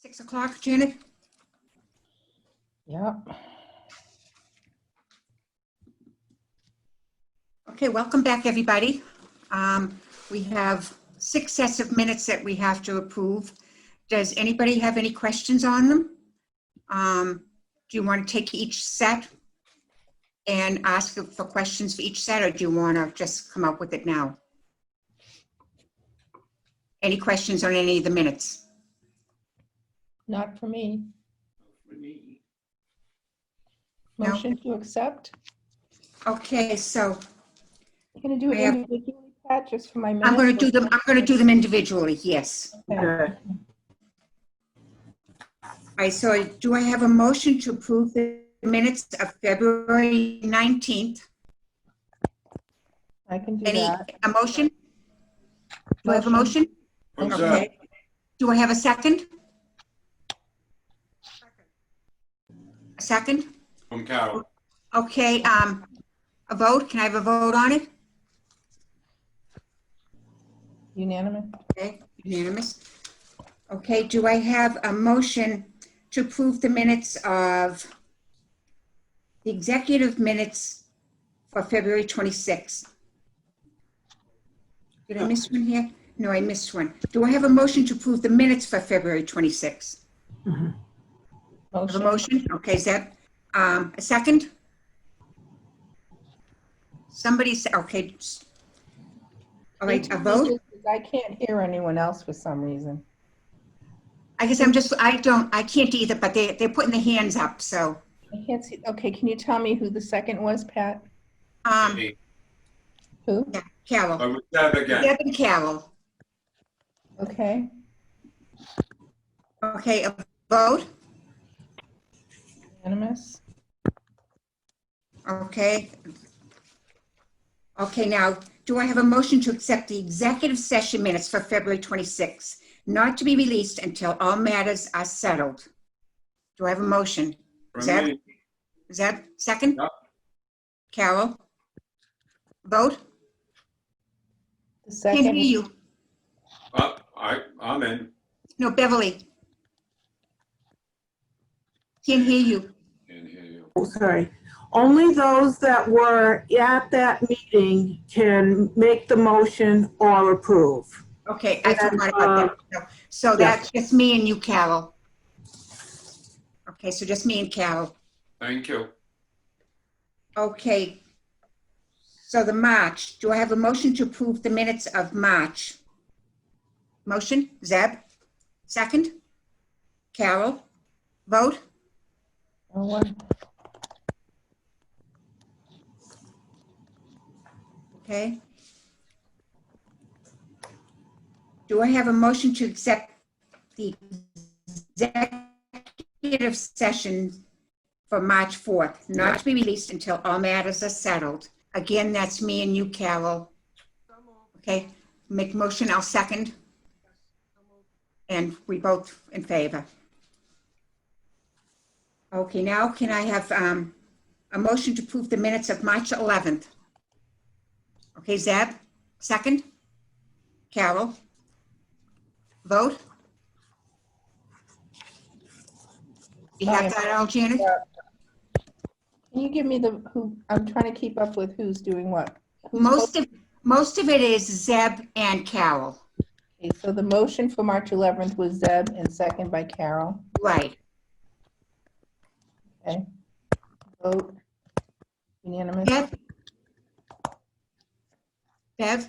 6 o'clock, Janet? Yeah. Okay, welcome back, everybody. We have 6 sets of minutes that we have to approve. Does anybody have any questions on them? Do you want to take each set and ask for questions for each set, or do you want to just come up with it now? Any questions on any of the minutes? Not for me. For me. No. Motion to accept. Okay, so You're gonna do it I have- individually, Pat, just for my minutes? I'm going to do them individually, yes. Okay. All right, so do I have a motion to approve the minutes of February 19th? I can do Any, that. a motion? Do I have a motion? What's Okay. that? Do I have a second? A second? From Carol. Okay, a vote? Can I have a vote on it? Unanimous? Okay, unanimous. Okay, do I have a motion to approve the minutes of the executive minutes for February 26th? Did I miss one here? No, I missed one. Do I have a motion to approve the minutes for February 26th? Have a Motion? motion? Okay, is that a second? Somebody said, okay. All right, a vote? I can't hear anyone else for some reason. I guess I can't either, but they're putting their hands up, so. I can't see. Okay, can you tell me who the second was, Pat? Me. Who? Yeah, Carol. I was that again. Deb and Carol. Okay. Okay, a vote? Unanimous? Okay. Okay, now, do I have a motion to accept the executive session minutes for February 26th, not to be released until all matters are settled? Do I have a motion? From Zeb? me. Zeb, second? Yep. Carol? Vote? The Can't hear second? you. I'm in. No, Beverly. Can't hear you. Can't hear you. Oh, sorry. Only those that were at that meeting can make the motion or approve. Okay, I And, forgot about that. So that's just me and you, Carol. Okay, so just me and Carol. Thank you. Okay. So the March, do I have a motion to approve the minutes of March? Motion, Zeb? Second? Carol? Vote? No one? Okay. Do I have a motion to accept the executive session for March 4th, not to be released until all matters are settled? Again, that's me and you, Carol. Okay, make motion, I'll second. And we both in favor. Okay, now can I have a motion to approve the minutes of March 11th? Okay, Zeb, second. Carol? Vote? You have that all, Janet? Can you give me who, I'm trying to keep up with who's doing what? Who's Most of it is Zeb and Carol. Okay, so the motion for March 11th was Zeb and second by Carol. Right. Okay. Vote. Unanimous? Bev? Bev?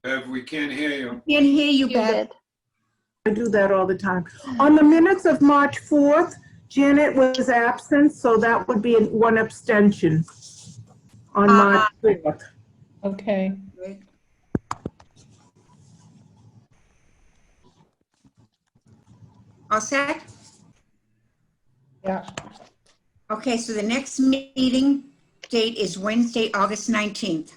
Bev, we can't hear you. Can't hear you, Bev. I do that all the time. On the minutes of March 4th, Janet was absent, so that would be one abstention on March 4th. Okay. All set? Yeah. Okay, so the next meeting date is Wednesday, August 19th.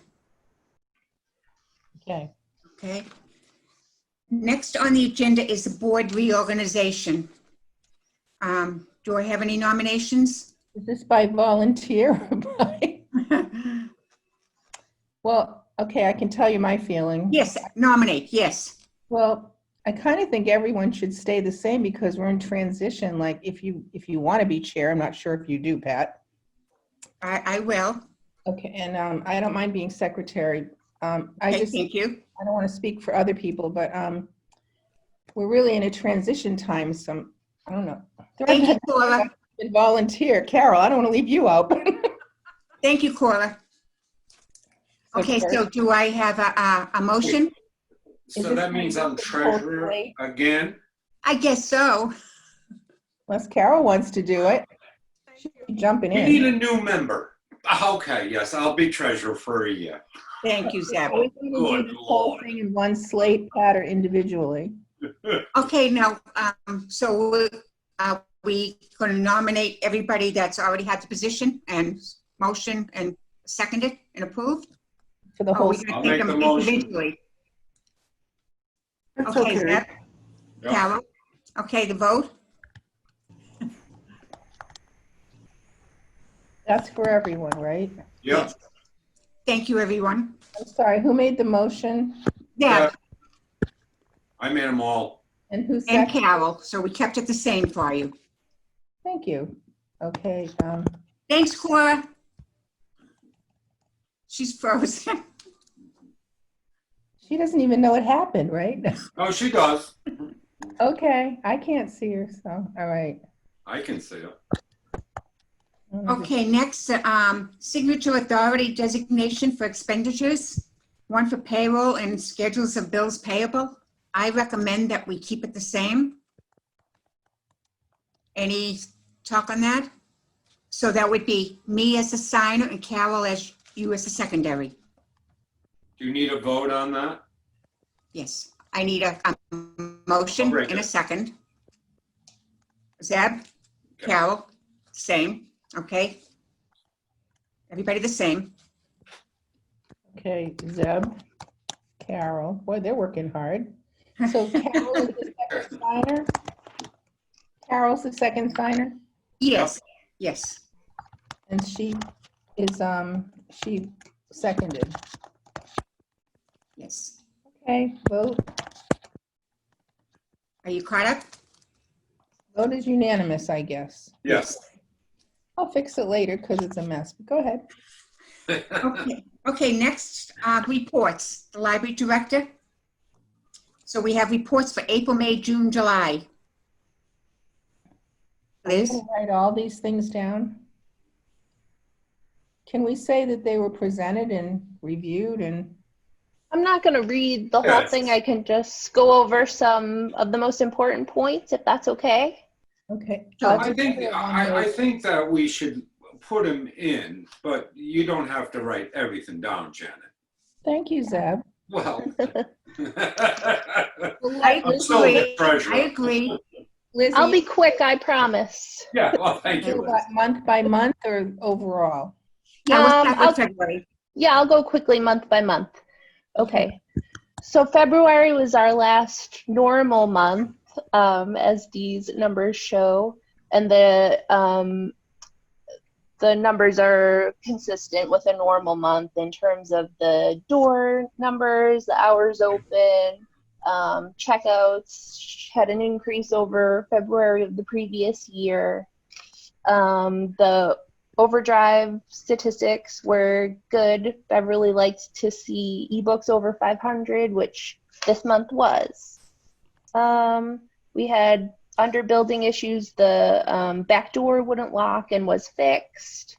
Okay. Okay. Next on the agenda is the board reorganization. Do I have any nominations? Is this by volunteer or by? Well, okay, I can tell you my feeling. Yes, nominate, yes. Well, I kind of think everyone should stay the same because we're in transition. Like if you want to be chair, I'm not sure if you do, Pat. I will. Okay, and I don't mind being secretary. I Okay, just, thank you. I don't want to speak for other people, but we're really in a transition time, so I don't know. Thank you, Cora. Volunteer. Carol, I don't want to leave you out. Thank you, Cora. Okay, so do I have a motion? So that means I'm treasurer again? I guess so. Unless Carol wants to do it. She'll be jumping We need in. a new member. Okay, yes, I'll be treasurer for a year. Thank you, Zeb. Are we going to do Good the whole Lord. thing in one slate, Pat, or individually? Okay, now, so are we going to nominate everybody that's already had the position and motion and seconded and approved? For the Or are whole, we going I'll to take make them the motion. individually? That's Okay, okay. Zeb, Yep. Carol? Okay, the vote? that's for everyone, right? Yep. Thank you, everyone. I'm sorry, who made the motion Zeb I made them all. and who and seconded? Carol, so we kept it the same for you. Thank you. Okay, Thanks, Cora. She's frozen. she doesn't even know it happened, right? Oh, she does. Okay, I can't see her, so, all right. I can see it. Okay, next, signature authority designation for expenditures, one for payroll and schedules of bills payable. I recommend that we keep it the same. Any talk on that? So that would be me as a signer and Carol as you as a secondary. Do you need a vote on that? Yes, I need a motion I'll break and a it. second. Zeb, Okay. Carol, same, okay? Everybody the same. Okay, Zeb, Carol, boy, they're working hard. So Carol is the second signer? Carol's the second signer? Yes, yes. And she is, she seconded. Yes. Okay, vote. Are you caught up? Vote is unanimous, I guess. Yes. I'll fix it later because it's a mess, but go ahead. Okay, okay, next, reports, the library director. So we have reports for April, May, June, July. Liz? Can I write all these things down? Can we say that they were presented and reviewed and? I'm not going to read the whole Yes. thing. I can just go over some of the most important points, if that's okay. Okay. Sure. I'll I just think, put it on I those. think that we should put them in, but you don't have to write everything down, Janet. Thank you, Zeb. Well. I I'm still the agree, I treasurer. agree. Lizzie, I'll be quick, I promise. Yeah, well, thank you, go Liz. by month by month or overall? Yeah, we'll start I'll- with February. Yeah, I'll go quickly month by month. Okay. So February was our last normal month, as these numbers show, and the numbers are consistent with a normal month in terms of the door numbers, the hours open, checkouts had an increase over February of the previous year. The overdrive statistics were good. Beverly liked to see ebooks over 500, which this month was. We had underbuilding issues. The back door wouldn't lock and was fixed.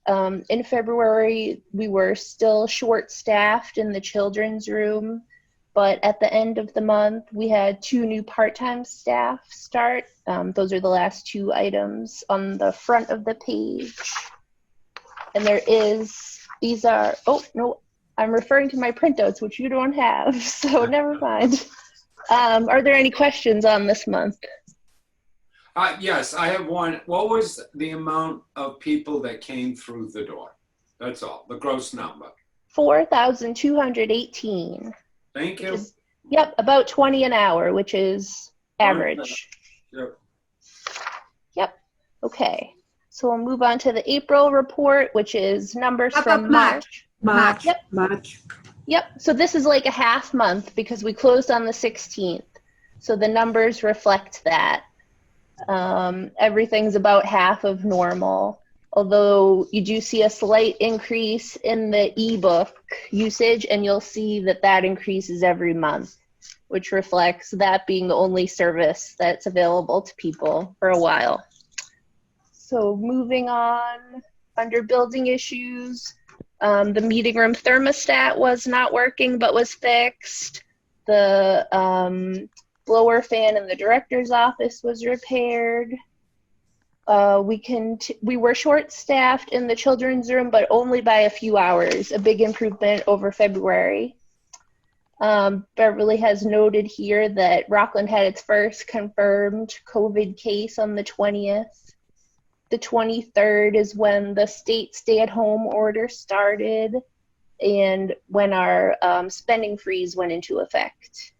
In February, we were still short-staffed in the children's room, but at the end of the month, we had 2 new part-time staff start. Those are the last 2 items on the front of the page. And these are, oh, no, I'm referring to my printouts, which you don't have, so never mind. Are there any questions on this month? Yes, I have one. What was the amount of people that came through the door? That's all, the gross number. 4,218. Thank you. Yep, about 20 an hour, which is average. Yep. Yep. Okay. So we'll move on to the April report, which is numbers How from about March? March. March, Yep. March. Yep. So this is like a half month because we closed on the 16th. So the numbers reflect that. Everything's about half of normal, although you do see a slight increase in the ebook usage, and you'll see that that increases every month, which reflects that being the only service that's available to people for a while. So moving on, under building issues, the meeting room thermostat was not working but was fixed. The blower fan in the director's office was repaired. We were short-staffed in the children's room, but only by a few hours, a big improvement over February. Beverly has noted here that Rockland had its first confirmed COVID case on the 20th. The 23rd is when the state stay-at-home order started and when our spending freeze went into effect.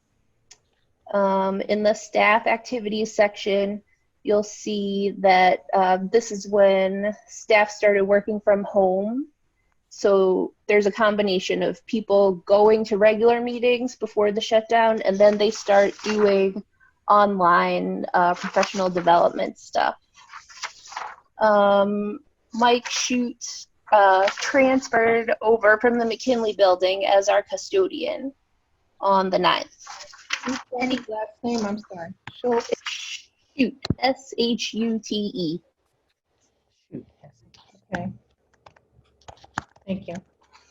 In the staff activities section, you'll see that this is when staff started working from home. So there's a combination of people going to regular meetings before the shutdown, and then they start doing online professional development stuff. Mike Schutz transferred over from the McKinley building as our custodian on the 9th. Any last name? I'm sorry. Schultz. Shoot, S-H-U-T-E. Shoot. Okay. Thank you.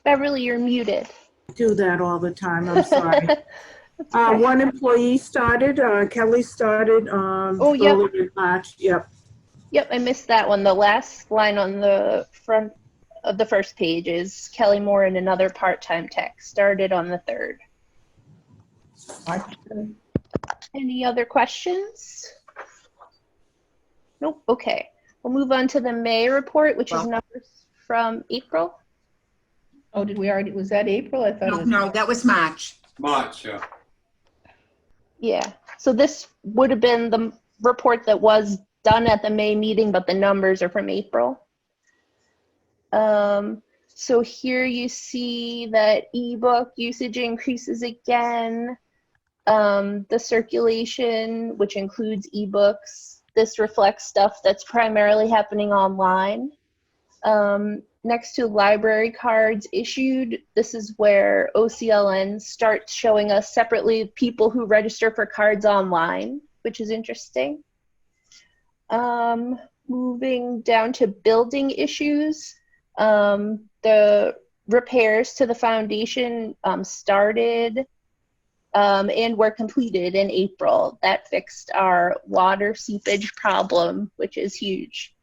Beverly, you're muted. Do that all the time, I'm sorry. One employee started, Kelly started yep. earlier in March, yep. Yep, I missed that one. The last line on the front of the first page is Kelly Moore and another part-time tech. Started on the 3rd. Any other questions? Nope. Okay. We'll move on to the May report, which is numbers from April. Oh, did we already, was that April? I thought it was. No, that was March. March, yeah. Yeah. So this would have been the report that was done at the May meeting, but the numbers are from April. So here you see that ebook usage increases again. The circulation, which includes ebooks, this reflects stuff that's primarily happening online. Next to library cards issued, this is where OCLN starts showing us separately people who register for cards online, which is interesting. Moving down to building issues, the repairs to the foundation started and were completed in April. That fixed our water seepage problem, which is huge.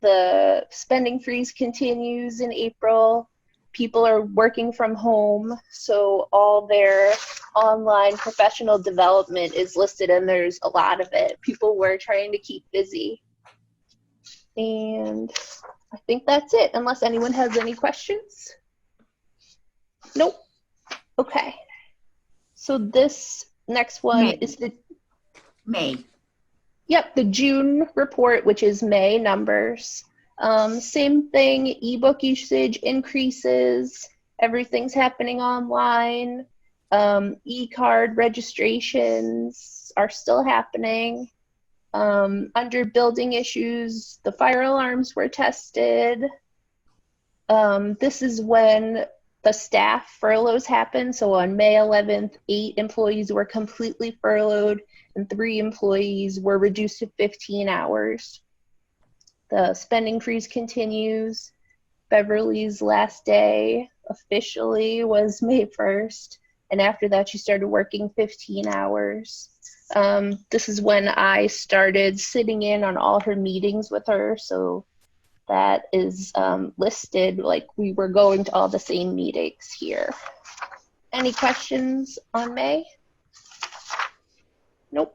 The spending freeze continues in April. People are working from home, so all their online professional development is listed, and there's a lot of it. People were trying to keep busy. And I think that's it, unless anyone has any questions. Nope. Okay. So this next one is the May. Yep, the June report, which is May numbers. Same thing, ebook usage increases, everything's happening online. E-card registrations are still happening. Under building issues, the fire alarms were tested. This is when the staff furloughs happened. So on May 11th, 8 employees were completely furloughed and 3 employees were reduced to 15 hours. The spending freeze continues. Beverly's last day officially was May 1st. And after that, she started working 15 hours. This is when I started sitting in on all her meetings with her. So that is listed like we were going to all the same meetings here. Any questions on May? Nope.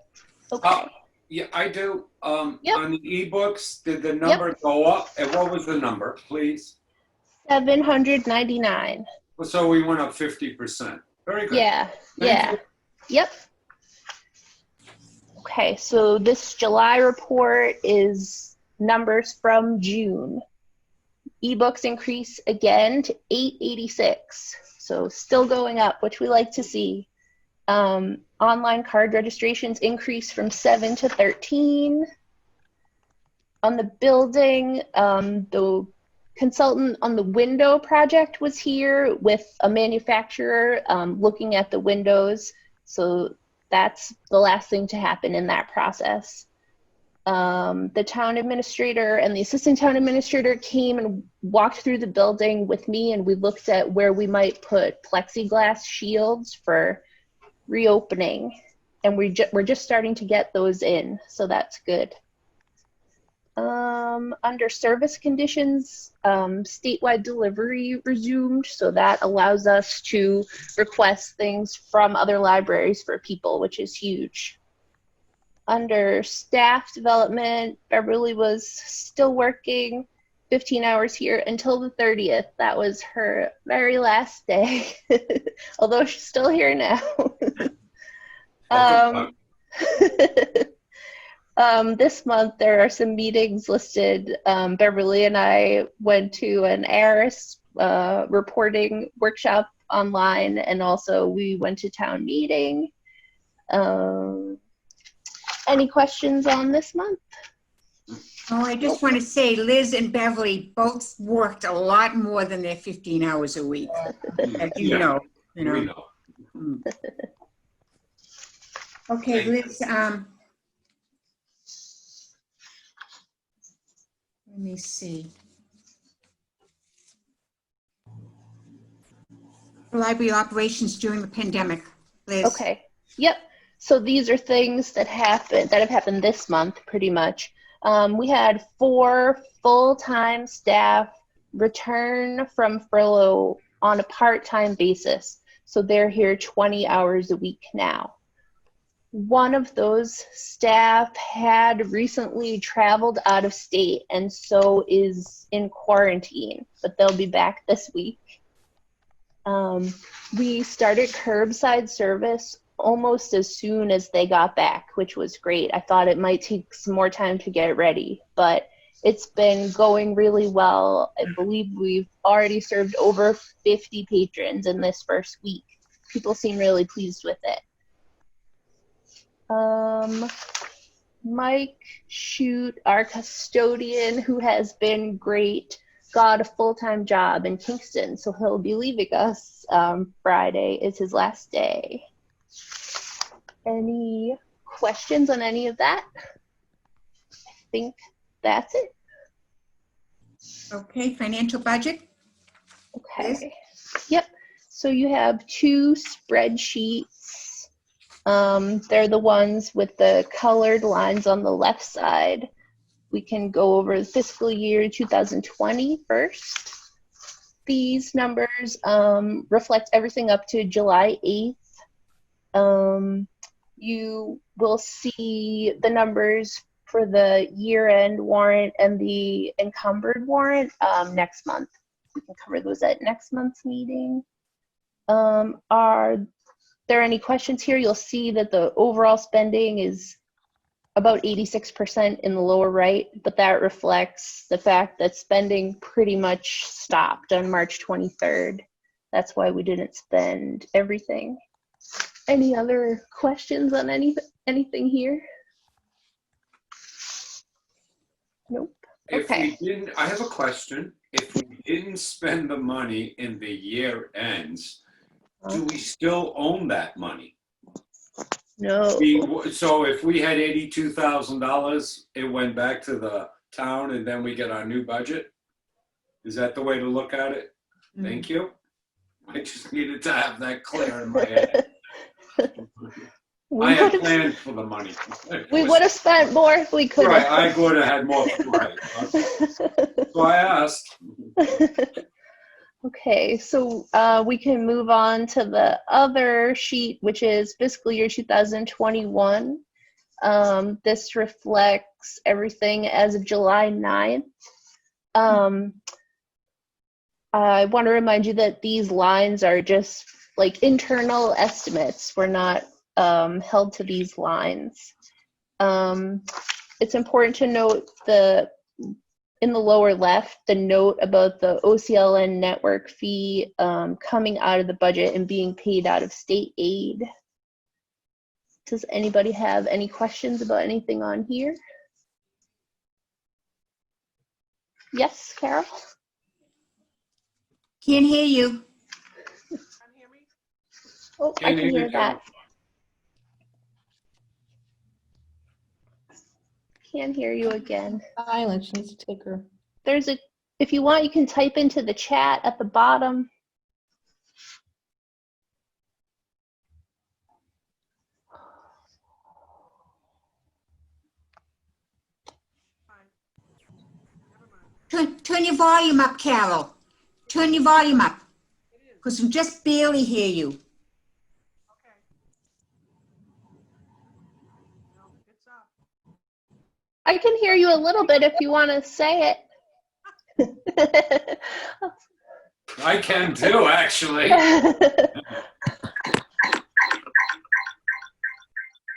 Okay. Yeah, I do. Yep. On the ebooks, did the number go up? And what was the number, please? 799. So we went up 50%. Very good. Yeah. Thank you. Yep. Okay, so this July report is numbers from June. Ebooks increase again to 886. So still going up, which we like to see. Online card registrations increased from 7 to 13. On the building, the consultant on the window project was here with a manufacturer looking at the windows. So that's the last thing to happen in that process. The town administrator and the assistant town administrator came and walked through the building with me, and we looked at where we might put plexiglass shields for reopening. And we're just starting to get those in, so that's good. Under service conditions, statewide delivery resumed, so that allows us to request things from other libraries for people, which is huge. Under staff development, Beverly was still working 15 hours here until the 30th. That was her very last day, although she's still here now. This month, there are some meetings listed. Beverly and I went to an ARIS reporting workshop online, and also we went to town meeting. Any questions on this month? Oh, I just want to say Liz and Beverly both worked a lot more than their 15 hours a week, as you Yeah. know. We know. Okay, Liz, let me see. Library operations during the pandemic, Liz. Okay. Yep. So these are things that have happened this month, pretty much. We had 4 full-time staff return from furlough on a part-time basis. So they're here 20 hours a week now. One of those staff had recently traveled out of state and so is in quarantine, but they'll be back this week. We started curbside service almost as soon as they got back, which was great. I thought it might take some more time to get ready, but it's been going really well. I believe we've already served over 50 patrons in this first week. People seem really pleased with it. Mike Shute, our custodian, who has been great, got a full-time job in Kingston, so he'll be leaving us Friday. Is his last day. Any questions on any of that? I think that's it. Okay, financial budget. Okay. Yep. So you have 2 spreadsheets. They're the ones with the colored lines on the left side. We can go over the fiscal year 2020 first. These numbers reflect everything up to July 8th. You will see the numbers for the year-end warrant and the encumbered warrant next month. We can cover those at next month's meeting. Are there any questions here? You'll see that the overall spending is about 86% in the lower right, but that reflects the fact that spending pretty much stopped on March 23rd. That's why we didn't spend everything. Any other questions on anything here? Nope. Okay. I have a question. If we didn't spend the money in the year ends, do we still own that money? No. So if we had $82,000, it went back to the town and then we get our new budget? Is that the way to look at it? Thank you. I just needed to have that clear in my head. I had planned for the money. We would have spent more if we could have. Right, I would have had more. Right. So I asked. Okay, so we can move on to the other sheet, which is fiscal year 2021. This reflects everything as of July 9th. I want to remind you that these lines are just like internal estimates. We're not held to these lines. It's important to note in the lower left, the note about the OCLN network fee coming out of the budget and being paid out of state aid. Does anybody have any questions about anything on here? Yes, Carol? Can't hear you. Oh, I can hear that. Can't hear you again. Silence, she needs to take her. There's a, if you want, you can type into the chat at the bottom. Turn your volume up, Carol. Turn your volume up. Because I can just barely hear you. I can hear you a little bit if you want to say it. I can too, actually.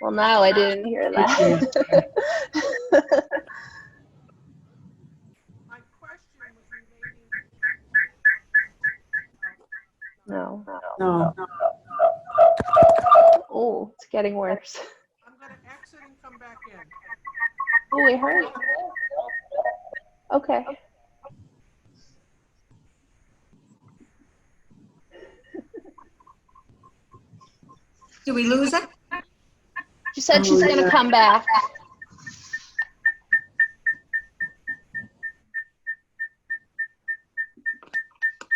Well, now I didn't hear that. No. No. Oh, it's getting worse. I'm going to exit and come back in. Oh, we heard. Okay. Did we lose her? She said she's going to come back.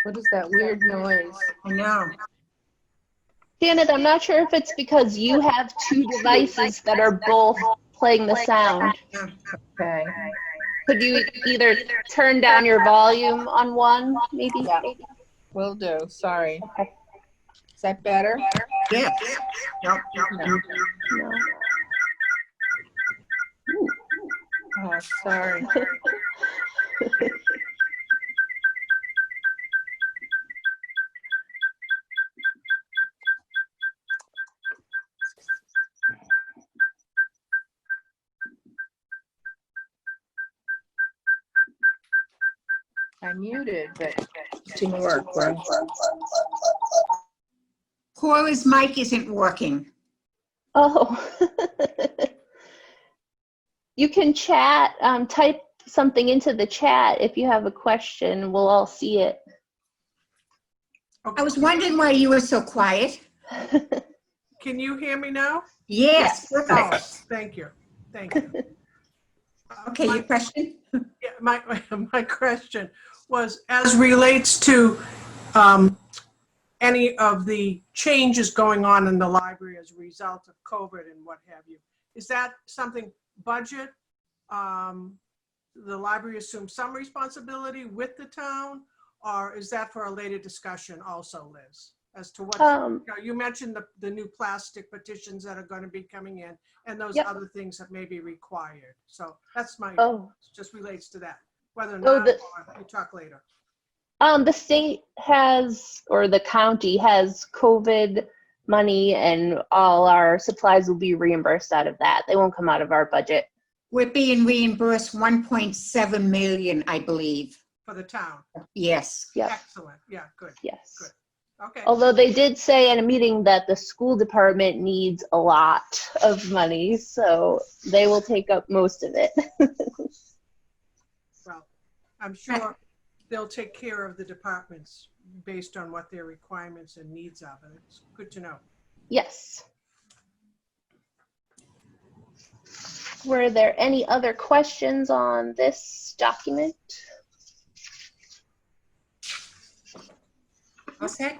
What is that weird noise? I know. Janet, I'm not sure if it's because you have two devices that are both playing the sound. Okay. Could you either turn down your volume on one, maybe? Yeah. Will do. Sorry. Okay. Is that better? Yes. Nope. No. Oh, sorry. I muted, but it didn't work, right? Corey's mic isn't working. Oh. You can chat, type something into the chat if you have a question. We'll all see it. I was wondering why you were so quiet. Can you hear me now? Yes, Oh, perfect. thank you. Thank you. Okay, your question? Yeah, my question was, as relates to any of the changes going on in the library as a result of COVID and what have you, is that something budget? The library assumes some responsibility with the town, or is that for a later discussion also, Liz? As to what, you mentioned the new plastic petitions that are going to be coming in and those Yep. other things that may be required. So that's my, just relates to that, whether or not you talk later. The state has, or the county has COVID money, and all our supplies will be reimbursed out of that. They won't come out of our budget. We're being reimbursed 1.7 million, I believe. For the town. Yes. Yep. Excellent. Yeah, good. Yes. Good. Okay. Although they did say in a meeting that the school department needs a lot of money, so they will take up most of it. Well, I'm sure they'll take care of the departments based on what their requirements and needs are, but it's good to know. Yes. Were there any other questions on this document? All set?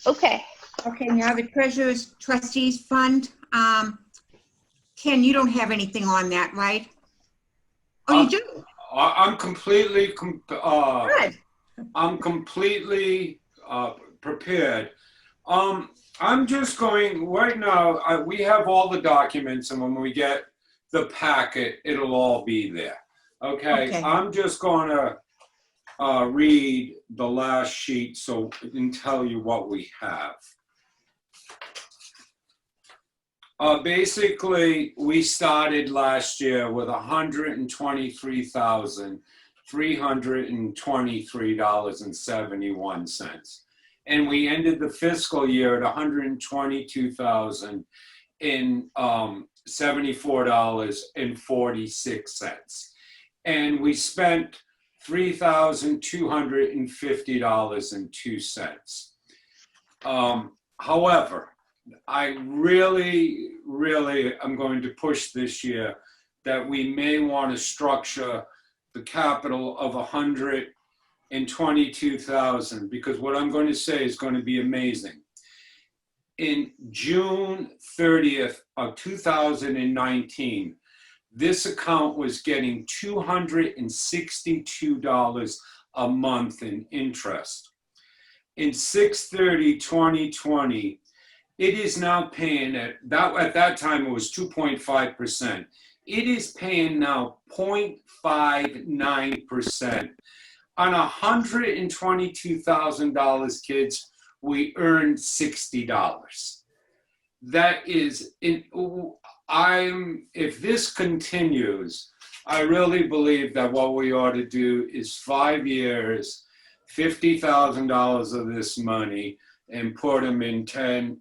Okay. Okay, now the Treasurer's Trustees Fund. Ken, you don't have anything on that, right? Oh, you do? I'm completely, Good. I'm completely prepared. I'm just going, right now, we have all the documents, and when we get the packet, it'll all be there. Okay. I'm just going to read the last sheet and tell you what we have. Basically, we started last year with $123,323.71. And we ended the fiscal year at $122,888. $74.46. And we spent $3,250.02. However, I really am going to push this year that we may want to structure the capital of 122,000, because what I'm going to say is going to be amazing. In June 30th of 2019, this account was getting $262 a month in interest. In 6/30/2020, it is now paying at that time it was 2.5%. It is paying now 0.59%. On $122,000, kids, we earned $60. That is, if this continues, I really believe that what we ought to do is 5 years, $50,000 of this money, and put them in 10,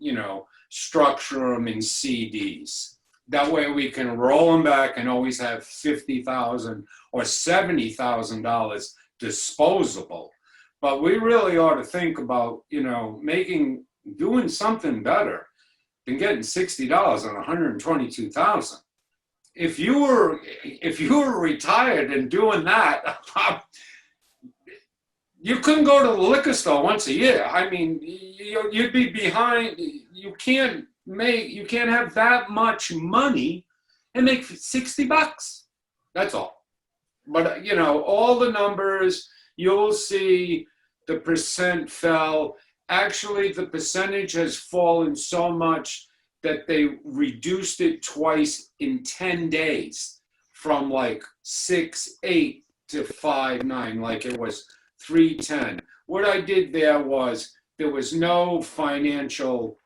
structure them in CDs. That way we can roll them back and always have $50,000 or $70,000 disposable. But we really ought to think about, doing something better than getting $60 on $122,000. If you were retired and doing that, you couldn't go to the liquor store once a year. I mean, you'd be behind. You can't have that much money and make $60. That's all. But all the numbers, you'll see the percent fell. Actually, the percentage has fallen so much that they reduced it twice in 10 days, from like 6.8 to 5.9, like it was 3.10. What I did there was no financial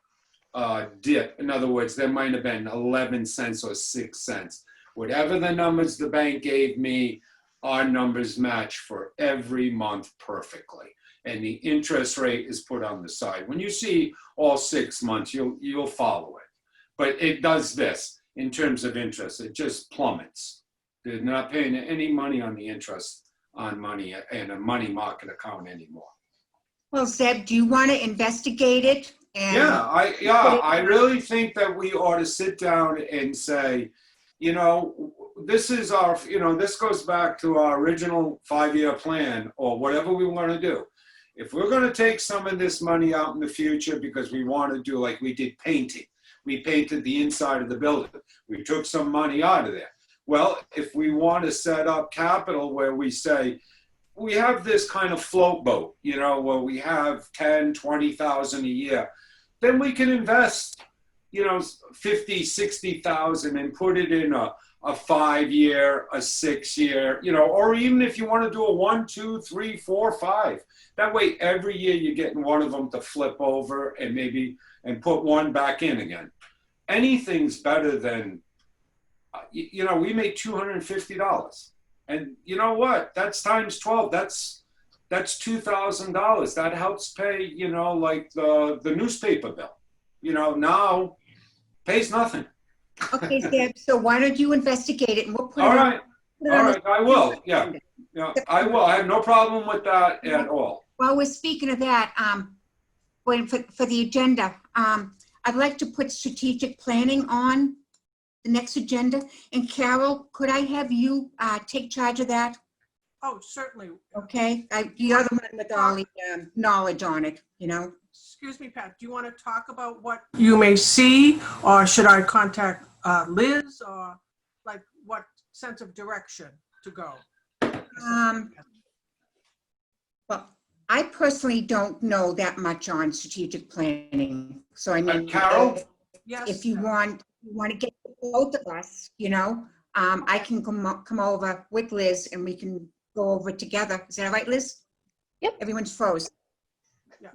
dip. In other words, there might have been 11 cents or 6 cents. Whatever the numbers the bank gave me, our numbers match for every month perfectly. And the interest rate is put on the side. When you see all 6 months, you'll follow it. But it does this in terms of interest. It just plummets. They're not paying any money on the interest on money in a money market account anymore. Well, Zeb, do you want to investigate it? I really think that we ought to sit down and say, this is our, this goes back to our original 5-year plan or whatever we want to do. If we're going to take some of this money out in the future because we want to do like we did painting, we painted the inside of the building. We took some money out of there. Well, if we want to set up capital where we say, we have this kind of float boat, where we have 10, 20,000 a year, then we can invest, 50, 60,000 and put it in a 5-year, a 6-year, or even if you want to do a 1, 2, 3, 4, 5. That way, every year you're getting one of them to flip over and put one back in again. Anything's better than, we make $250. And you know what? That's times 12. That's $2,000. That helps pay, like the newspaper bill. Now pays nothing. Okay, Zeb, so why don't you investigate it and we'll put it All on. right, I will. Yeah, I will. I have no problem with that at all. While we're speaking of that, for the agenda, I'd like to put strategic planning on the next agenda. And Carol, could I have you take charge of that? Oh, certainly. Okay, you're the one with all the knowledge on it, Excuse me, Pat, do you want to talk about what you may see, or should I contact Liz, or like what sense of direction to go? Well, I personally don't know that much on strategic planning. So I mean, Carol? Yes. if you want to get both of us, I can come over with Liz and we can go over it together. Is that right, Liz? Yep. Everyone's froze. Yeah.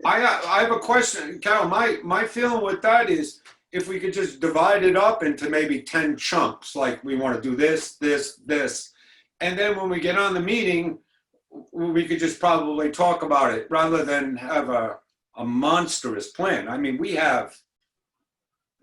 I have a question, Carol. My feeling with that is if we could just divide it up into maybe 10 chunks, like we want to do this, this, this, and then when we get on the meeting, we could just probably talk about it rather than have a monstrous plan. I mean, we have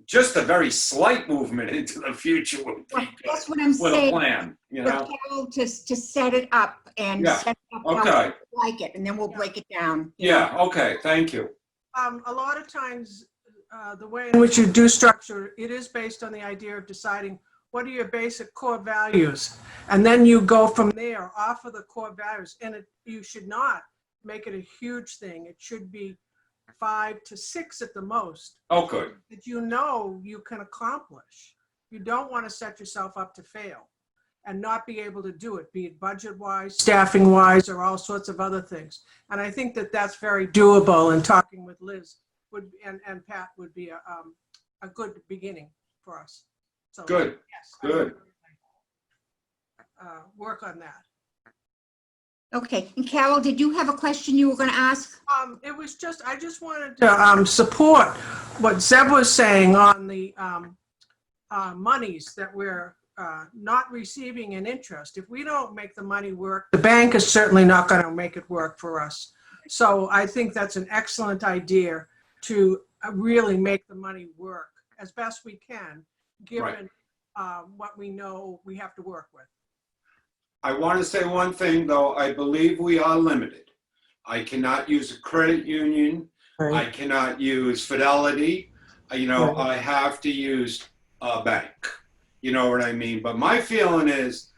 just a very slight movement into the future would be Well, good that's what I'm with a saying. plan, you For know? Carol to set it up and Yeah, set it up how okay. we like it, and then we'll break it down. Yeah, okay, thank you. A lot of times, the way in which you do structure, it is based on the idea of deciding what are your basic core values? And then you go from there off of the core values. And you should not make it a huge thing. It should be 5 to 6 at the most. Oh, good. That you know you can accomplish. You don't want to set yourself up to fail and not be able to do it, be it budget-wise, staffing-wise, or all sorts of other things. And I think that that's very doable, and talking with Liz and Pat would be a good beginning for us. So, Good, yes, good. Work on that. Okay, and Carol, did you have a question you were going to ask? It was just, I just wanted to support what Zeb was saying on the monies that we're not receiving in interest. If we don't make the money work, the bank is certainly not going to make it work for us. So I think that's an excellent idea to really make the money work as best we can, given what we know we have to work with. I want to say one thing, though. I believe we are limited. I cannot use a credit union. I cannot use Fidelity. You know, I have to use a bank. You know what I mean? But my feeling is,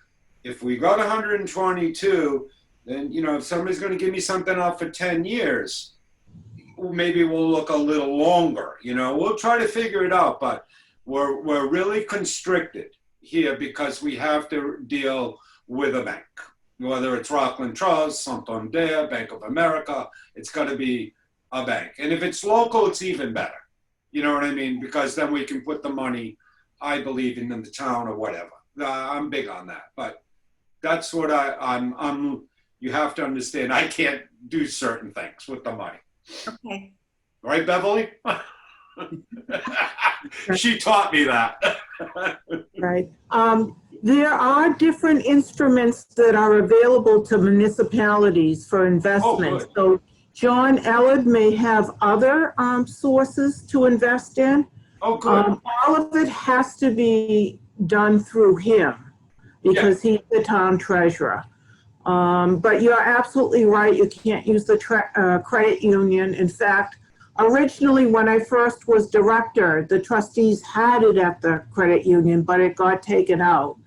if we go to 122, then, you know, if somebody's going to give me something out for 10 years, maybe we'll look a little longer. You know, we'll try to figure it out. But we're really constricted here because we have to deal with a bank, whether it's Rockland Trust, Santander, Bank of America. It's got to be a bank. And if it's local, it's even better. You know what I mean? Because then we can put the money, I believe, in the town or whatever. I'm big on that. But that's what I'm you have to understand. I can't do certain things with the money. Okay. Right, Beverly? She taught me that. Right. There are different instruments that are available to municipalities for investment. good. So John Ellard may have other sources to invest in. Oh, good. All of it has to be done through him because he's the town treasurer. But you're absolutely right. You can't use the credit union. In fact, originally, when I first was director, the trustees had it at the credit union, but it got taken out.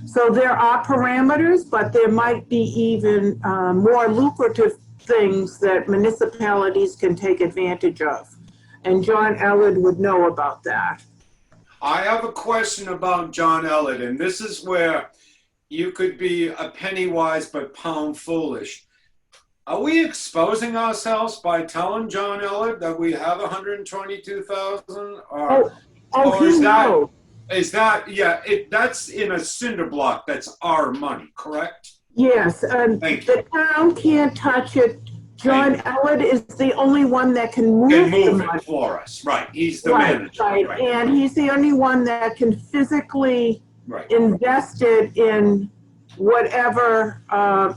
So there are parameters, but there might be even more lucrative things that municipalities can take advantage of. And John Ellard would know about that. I have a question about John Ellard, and this is where you could be a penny wise but pound foolish. Are we exposing ourselves by telling John Ellard that we have 122,000? Or is that that's in a cinder block? That's our money, correct? Yes, and the town can't touch it. John Ellard is the only one that can move the money it for us, right? He's the manager, right, and he's the only one that can physically invest it in whatever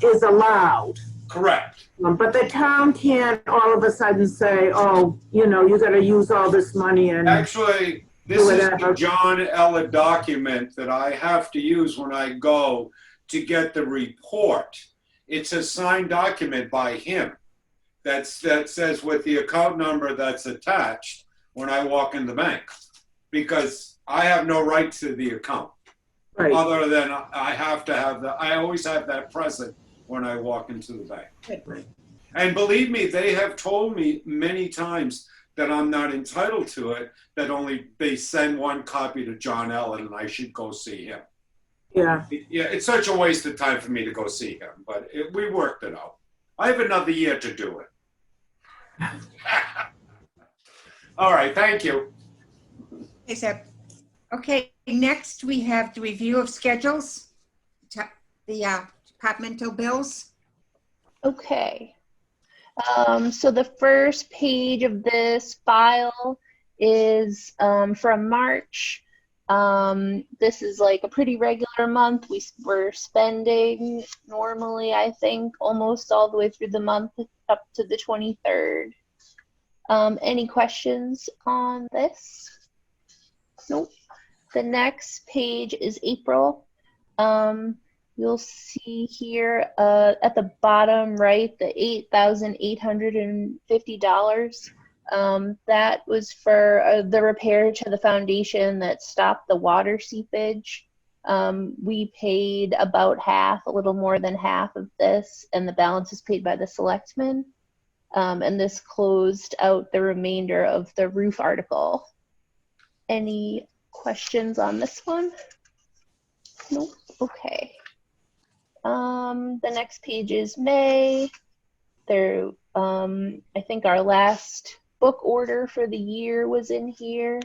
is allowed. Correct. But the town can't all of a sudden say, oh, you know, you got to use all this money and actually, this is the John Ellard document that I have to use when I go to get the report. It's a signed document by him that says with the account number that's attached when I walk in the bank, because I have no right to the account. Other than I have to have I always have that present when I walk into the bank. And believe me, they have told me many times that I'm not entitled to it, that only they send one copy to John Ellard and I should go see him. Yeah, it's such a waste of time for me to go see him, but we worked it out. I have another year to do it. All right, thank you. Hey, Seb. Okay, next we have the review of schedules, the departmental bills. Okay. So the first page of this file is from March. This is like a pretty regular month. We're spending normally, I think, almost all the way through the month up to the 23rd. Any questions on this? Nope. The next page is April. You'll see here at the bottom right, the $8,850. That was for the repair to the foundation that stopped the water seepage. We paid about half, a little more than half of this, and the balance is paid by the selectmen. And this closed out the remainder of the roof article. Any questions on this one? Nope. Okay. The next page is May. There, I think our last book order for the year was in here.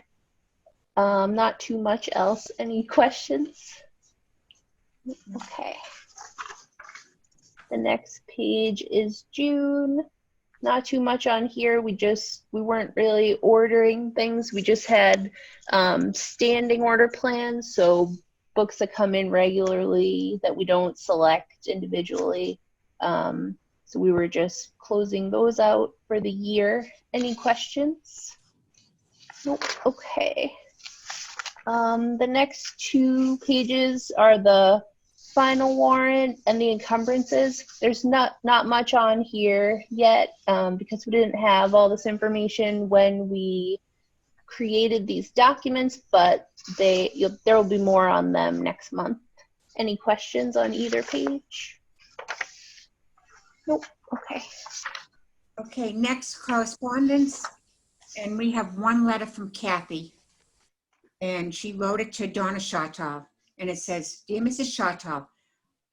Not too much else. Any questions? Okay. The next page is June. Not too much on here. We weren't really ordering things. We just had standing order plans. So books that come in regularly that we don't select individually. So we were just closing those out for the year. Any questions? Nope. Okay. The next two pages are the final warrant and the encumbrances. There's not much on here yet because we didn't have all this information when we created these documents, but there will be more on them next month. Any questions on either page? Nope. Okay. Okay, next correspondence. And we have one letter from Kathy. And she wrote it to Donna Shawtall. And it says, "Dear Mrs. Shawtall,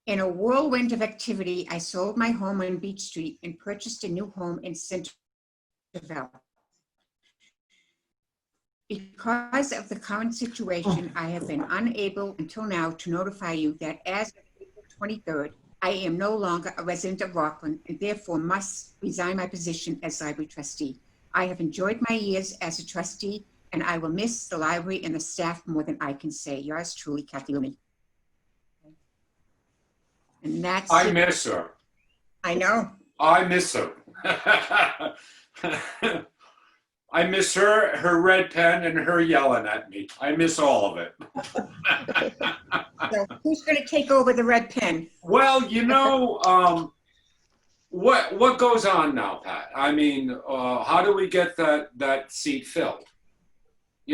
in a whirlwind of activity, I sold my home on Beach Street and purchased a new home in Centerville. Because of the current situation, I have been unable until now to notify you that as of April 23rd, I am no longer a resident of Rockland and therefore must resign my position as library trustee. I have enjoyed my years as a trustee and I will miss the library and the staff more than I can say. Yours truly, Kathy Looney." And that's I it. miss her. I know. I miss her. I miss her red pen, and her yelling at me. I miss all of it. So who's going to take over the red pen? Well, what goes on now, Pat? I mean, how do we get that seat filled?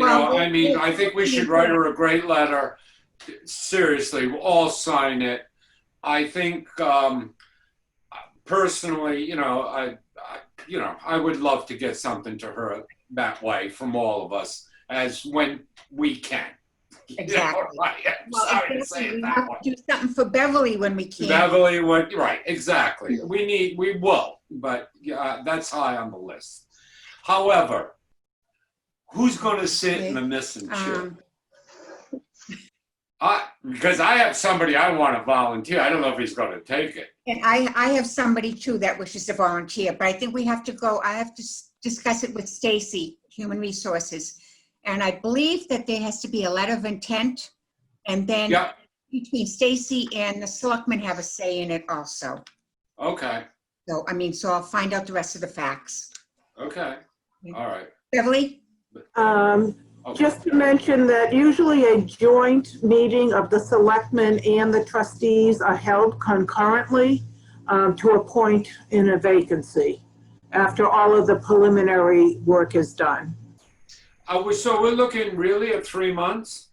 I think we should write her a great letter. Seriously, we'll all sign it. I think personally, I would love to get something to her that way from all of us as when we can. Exactly. I'm sorry to say it that way. Do something for Beverly when we can. Beverly would, right, exactly. We will, but that's high on the list. However, who's going to sit in the missing chair? Because I have somebody I want to volunteer. I don't know if he's going to take it. And I have somebody too that wishes to volunteer, but I think we have to go, I have to discuss it with Stacy, Human Resources. And I believe that there has to be a letter of intent, and then between Stacy and the selectmen have a say in it also. Okay. So, so I'll find out the rest of the facts. Okay. All right. Beverly? Just to mention that usually a joint meeting of the selectmen and the trustees are held concurrently to appoint in a vacancy after all of the preliminary work is done. So we're looking really at 3 months,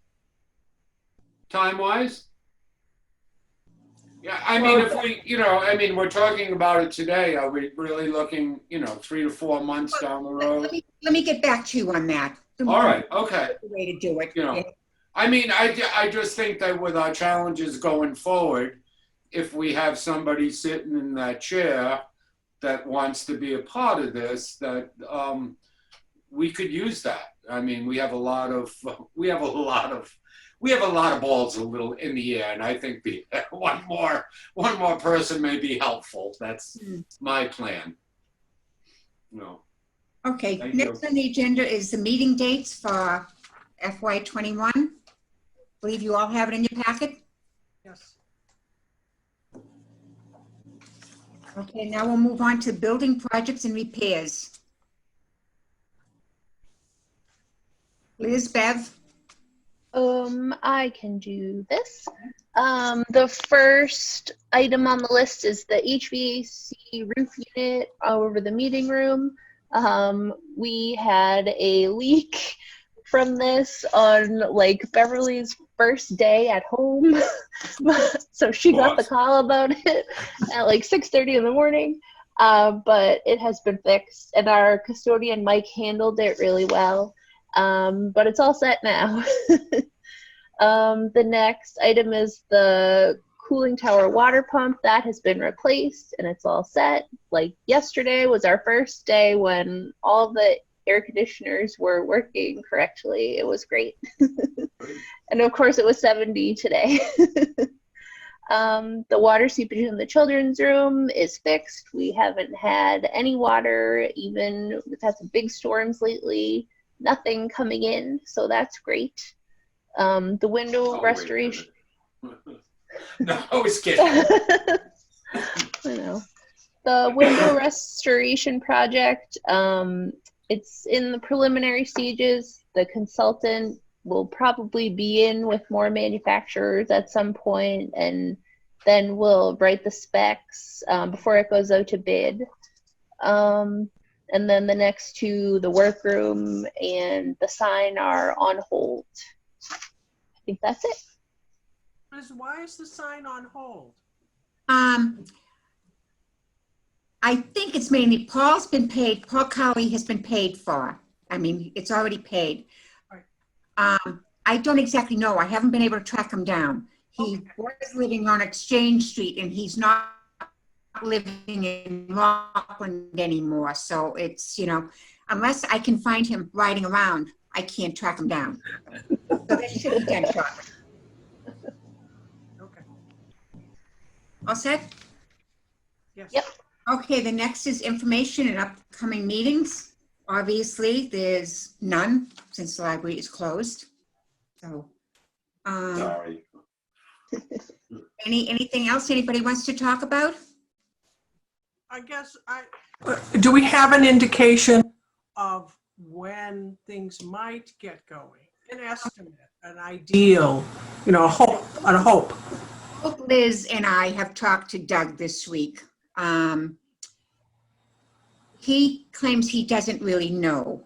time-wise? Yeah, if we, we're talking about it today. Are we really looking, 3 to 4 months down the road? Let me get back to you on that. All right, okay. The way to do it. I just think that with our challenges going forward, if we have somebody sitting in that chair that wants to be a part of this, that we could use that. We have a lot of balls a little in the air, and I think one more person may be helpful. That's my plan. No. Okay, Thank next you. on the agenda is the meeting dates for FY21. I believe you all have it in your packet. Yes. Okay, now we'll move on to building projects and repairs. Liz, Bev? I can do this. The first item on the list is the HVAC roof unit over the meeting room. We had a leak from this on like Beverly's first day at home. So she got the call about it at like 6:30 in the morning. But it has been fixed, and our custodian Mike handled it really well. But it's all set now. The next item is the cooling tower water pump. That has been replaced and it's all set. Like yesterday was our first day when all the air conditioners were working correctly. It was great. And of course it was 70 today. The water seepage in the children's room is fixed. We haven't had any water, even we've had some big storms lately. Nothing coming in, so that's great. The window restoration. No, I was kidding. I know. The window restoration project, it's in the preliminary stages. The consultant will probably be in with more manufacturers at some point, and then we'll write the specs before it goes out to bid. And then the next two, the workroom and the sign, are on hold. I think that's it. Liz, why is the sign on hold? I think it's mainly Paul's been paid. Paul Cowley has been paid for. I mean, it's already paid. Right. I don't exactly know. I haven't been able to track him down. He was living on Exchange Street, and he's not living in Rockland anymore. So it's, you know, unless I can find him riding around, I can't track him down. So that should be done shortly. Okay. All set? Yes. Yep. Okay, the next is information and upcoming meetings. Obviously, there's none since the library is closed. So, Sorry. anything else anybody wants to talk about? I guess do we have an indication of when things might get going? An estimate, an ideal, you know, a hope. Both Liz and I have talked to Doug this week. He claims he doesn't really know.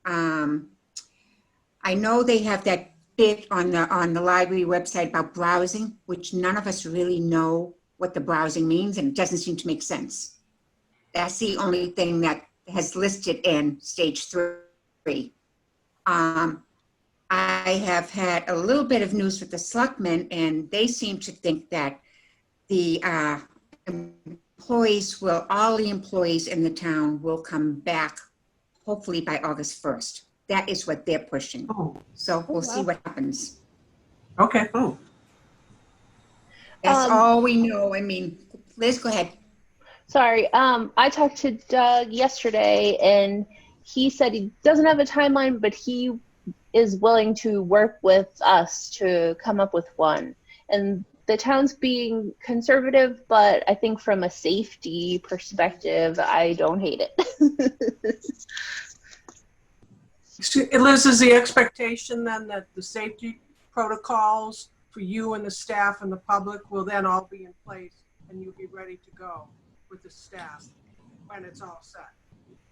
I know they have that bit on the library website about browsing, which none of us really know what the browsing means, and it doesn't seem to make sense. That's the only thing that has listed in stage 3. I have had a little bit of news with the selectmen, and they seem to think that the all the employees in the town will come back hopefully by August 1st. That is what they're pushing. Oh. So we'll see what happens. Okay. Oh. That's all we know. I mean, Liz, go ahead. Sorry. I talked to Doug yesterday, and he said he doesn't have a timeline, but he is willing to work with us to come up with one. And the town's being conservative, but I think from a safety perspective, I don't hate it. Liz, is the expectation then that the safety protocols for you and the staff and the public will then all be in place and you'll be ready to go with the staff when it's all set?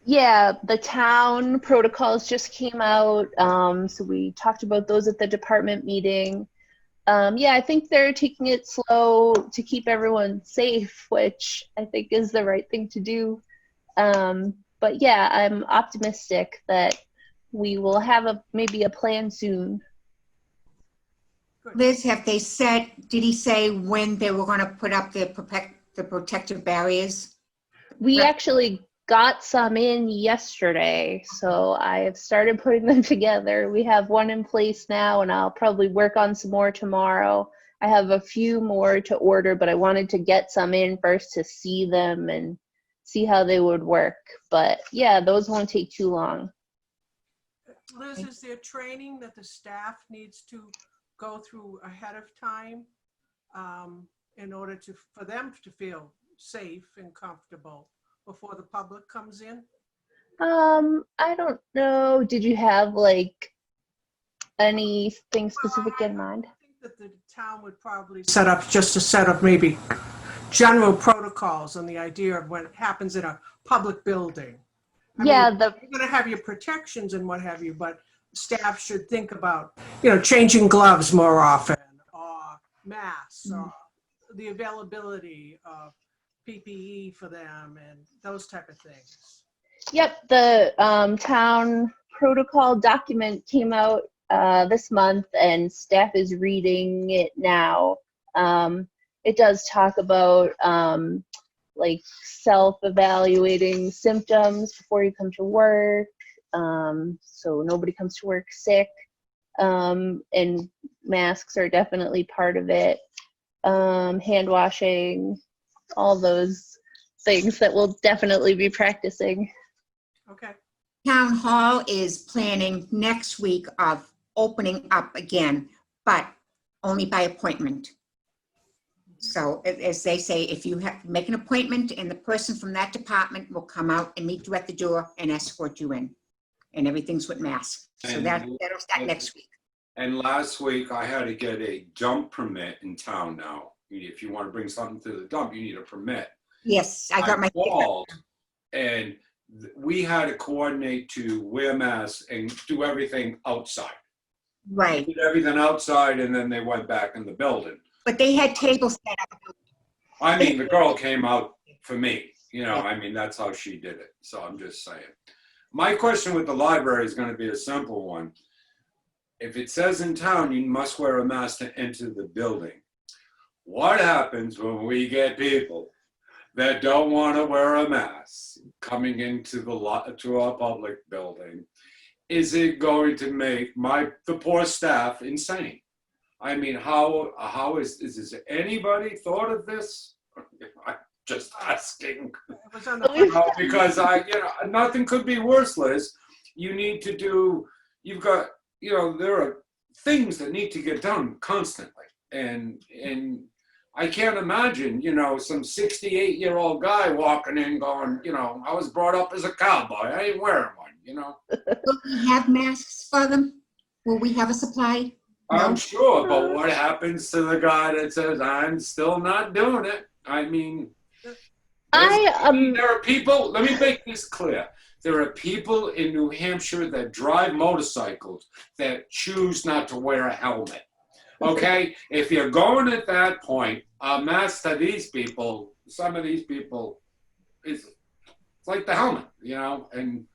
Yeah, the town protocols just came out. So we talked about those at the department meeting. Yeah, I think they're taking it slow to keep everyone safe, which I think is the right thing to do. But yeah, I'm optimistic that we will have maybe a plan soon. Liz, have they said, did he say when they were going to put up the protective barriers? We actually got some in yesterday, so I have started putting them together. We have one in place now, and I'll probably work on some more tomorrow. I have a few more to order, but I wanted to get some in first to see them and see how they would work. But yeah, those won't take too long. Liz, is there training that the staff needs to go through ahead of time in order for them to feel safe and comfortable before the public comes in? I don't know. Did you have like anything specific in mind? I think that the town would probably set up just a set of maybe general protocols and the idea of what happens in a public building. I Yeah, mean, you're going to have your protections and what have you, but staff should think about, changing gloves more often, or masks, or the availability of PPE for them and those type of things. Yep, the town protocol document came out this month, and staff is reading it now. It does talk about like self-evaluating symptoms before you come to work, so nobody comes to work sick, and masks are definitely part of it. Hand washing, all those things that we'll definitely be practicing. Okay. Town Hall is planning next week of opening up again, but only by appointment. So as they say, if you make an appointment, and the person from that department will come out and meet you at the door and escort you in, and everything's with masks. So And- that'll start next week. And last week I had to get a dump permit in town now. If you want to bring something to the dump, you need a permit. Yes, I got my. called, and we had to coordinate to wear masks and do everything outside. Right, Did everything outside, and then they went back in the building. but they had tables set up. I mean, the girl came out for me, I mean, that's how she did it. So I'm just saying. My question with the library is going to be a simple one. If it says in town you must wear a mask to enter the building, what happens when we get people that don't want to wear a mask coming into to our public building? Is it going to make the poor staff insane? I mean, how is anybody thought of this? I'm just asking. It was on the Because nothing could be worse, Liz. You've got, there are things that need to get done constantly. And I can't imagine, some 68-year-old guy walking in going, I was brought up as a cowboy. I ain't wearing one, Will we have masks for them? Will we have a supply? I'm No. sure, but what happens to the guy that says, I'm still not doing it? I mean, there are people, let me make this clear. There are people in New Hampshire that drive motorcycles that choose not to wear a helmet. Okay? If you're going at that point, a mask to these people, some of these people, it's like the helmet, and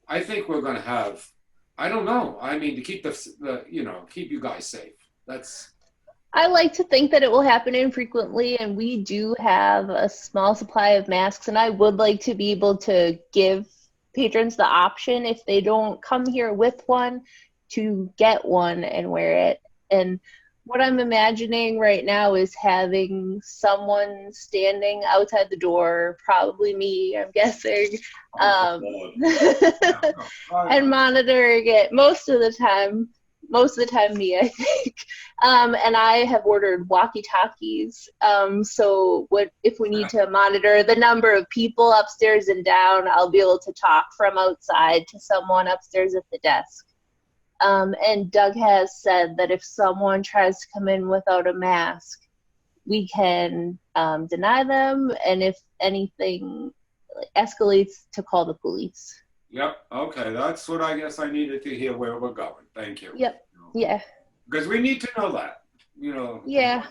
I think we're going to have, I don't know. I mean, to keep keep you guys safe. I like to think that it will happen infrequently, and we do have a small supply of masks, and I would like to be able to give patrons the option, if they don't come here with one, to get one and wear it. And what I'm imagining right now is having someone standing outside the door, probably me, I'm guessing, and monitoring it most of the time me, I think. And I have ordered walkie-talkies. So if we need to monitor the number of people upstairs and down, I'll be able to talk from outside to someone upstairs at the desk. And Doug has said that if someone tries to come in without a mask, we can deny them, and if anything escalates, to call the police. Yep. Okay. That's what I guess I needed to hear where we're going. Thank you. Yep. Yeah. Because we need to know that. Yeah.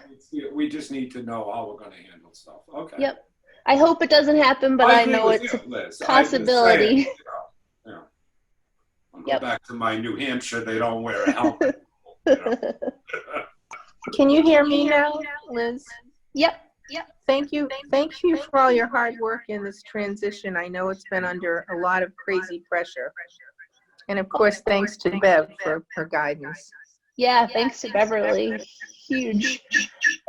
We just need to know how we're going to handle stuff. Okay. Yep. I hope it doesn't happen, but I agree know with it's you, a Liz. possibility. I'll go back to my New Hampshire. They don't wear a helmet. Can you hear me now, Liz? Yep. Thank you for all your hard work in this transition. I know it's been under a lot of crazy pressure. And of course, thanks to Bev for her guidance. Yeah, thanks to Beverly. Huge.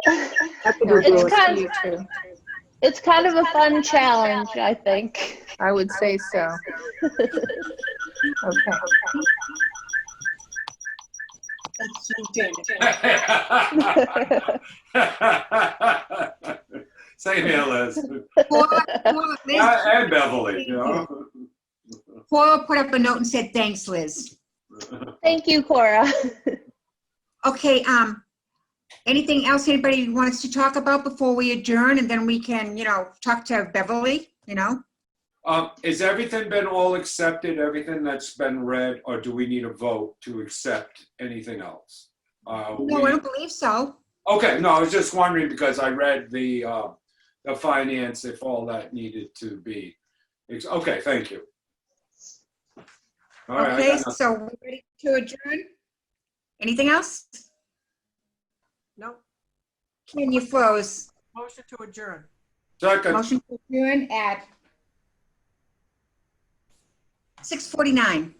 Happy to do it to you too. It's kind of a fun challenge, I think. I would say so. Okay. Same here, Liz. Liz, And Beverly, Paula put up a note and said, thanks, Liz. Thank you, Cora. Okay, anything else anybody wants to talk about before we adjourn? And then we can, talk to Beverly, Has everything been all accepted, everything that's been read, or do we need a vote to accept anything else? No, I don't believe so. Okay, no, I was just wondering because I read the finance, if all that needed to be. Okay, thank you. All right, I Okay, got nothing. so we're ready to adjourn? Anything else? No, Can you froze? motion to adjourn. Second. Motion to adjourn at 6:49.